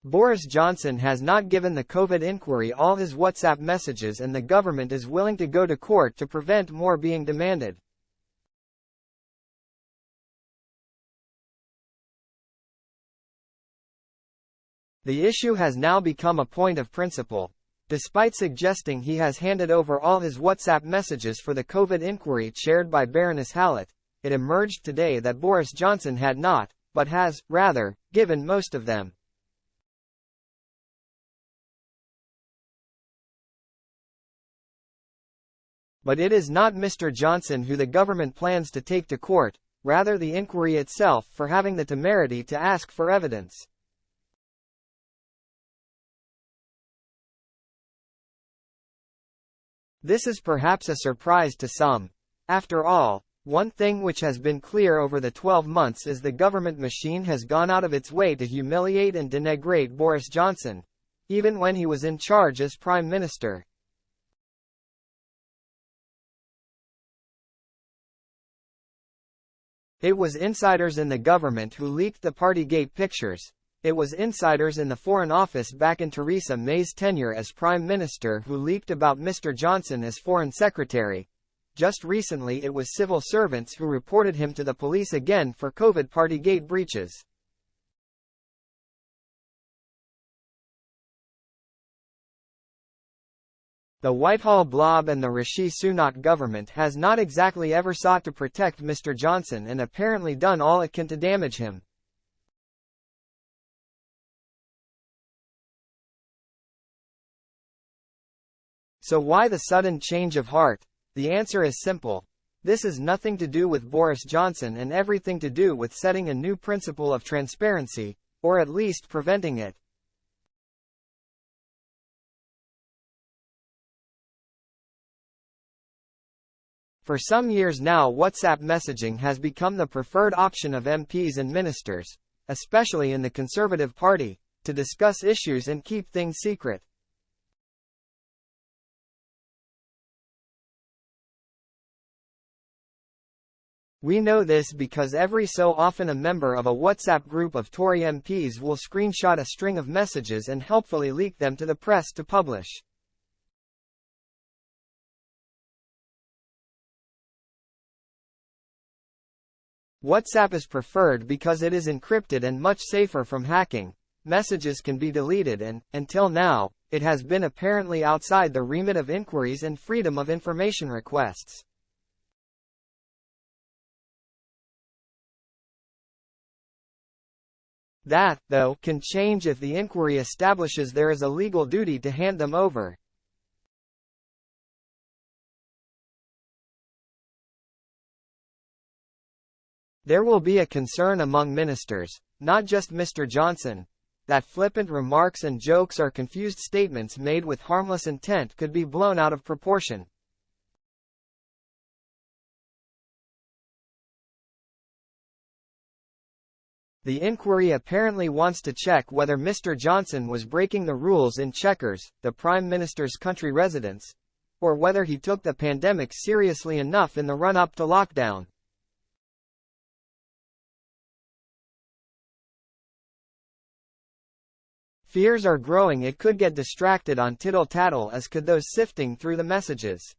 Boris Johnson has not given the COVID inquiry all his WhatsApp messages, and the government is willing to go to court to prevent more being demanded. The issue has now become a point of principle. Despite suggesting he has handed over all his WhatsApp messages for the COVID inquiry chaired by Baroness Hallett, it emerged today that Boris Johnson had not, but has, rather, given most of them. But it is not Mr. Johnson who the government plans to take to court, rather the inquiry itself for having the temerity to ask for evidence. This is perhaps a surprise to some. After all, one thing which has been clear over the 12 months is the government machine has gone out of its way to humiliate and denigrate Boris Johnson, even when he was in charge as Prime Minister. It was insiders in the government who leaked the Partygate pictures. It was insiders in the Foreign Office back in Theresa May's tenure as Prime Minister who leaked about Mr. Johnson as Foreign Secretary. Just recently it was civil servants who reported him to the police again for COVID Partygate breaches. The Whitehall blob and the Rishi Sunak government has not exactly ever sought to protect Mr. Johnson and apparently done all it can to damage him. So why the sudden change of heart? The answer is simple. This is nothing to do with Boris Johnson and everything to do with setting a new principle of transparency, or at least preventing it. For some years now, WhatsApp messaging has become the preferred option of MPs and ministers, especially in the Conservative Party, to discuss issues and keep things secret. We know this because every so often a member of a WhatsApp group of Tory MPs will screenshot a string of messages and helpfully leak them to the press to publish. WhatsApp is preferred because it is encrypted and much safer from hacking. Messages can be deleted and, until now, it has been apparently outside the remit of inquiries and freedom of information requests. That, though, can change if the inquiry establishes there is a legal duty to hand them over. There will be a concern among ministers, not just Mr. Johnson, that flippant remarks and jokes or confused statements made with harmless intent could be blown out of proportion. The inquiry apparently wants to check whether Mr. Johnson was breaking the rules in Chequers, the Prime Minister's country residence, or whether he took the pandemic seriously enough in the run-up to lockdown. Fears are growing it could get distracted on tittle-tattle, as could those sifting through the messages.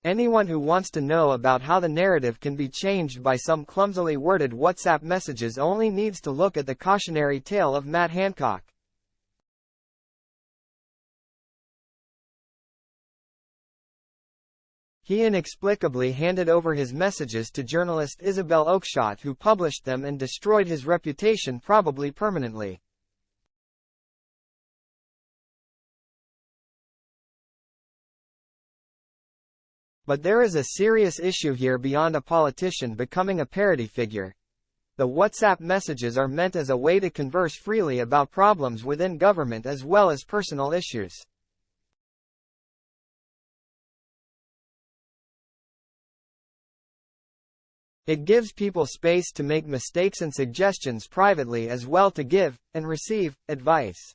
Anyone who wants to know about how the narrative can be changed by some clumsily worded WhatsApp messages only needs to look at the cautionary tale of Matt Hancock. He inexplicably handed over his messages to journalist Isabel Oakeshott, who published them and destroyed his reputation probably permanently. But there is a serious issue here beyond a politician becoming a parody figure. The WhatsApp messages are meant as a way to converse freely about problems within government as well as personal issues. It gives people space to make mistakes and suggestions privately as well to give, and receive, advice.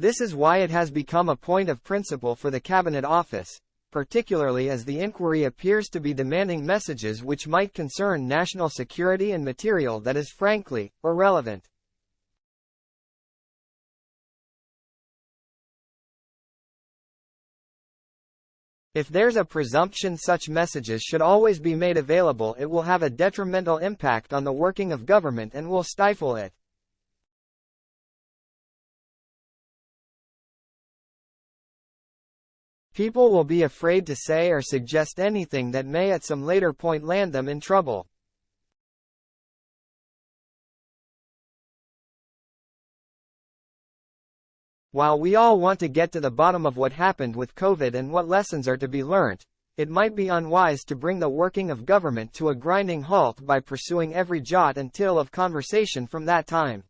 This is why it has become a point of principle for the Cabinet Office, particularly as the inquiry appears to be demanding messages which might concern national security and material that is frankly irrelevant. If there's a presumption such messages should always be made available, it will have a detrimental impact on the working of government and will stifle it. People will be afraid to say or suggest anything that may at some later point land them in trouble. While we all want to get to the bottom of what happened with COVID and what lessons are to be learnt, it might be unwise to bring the working of government to a grinding halt by pursuing every jot and tittle of conversation from that time.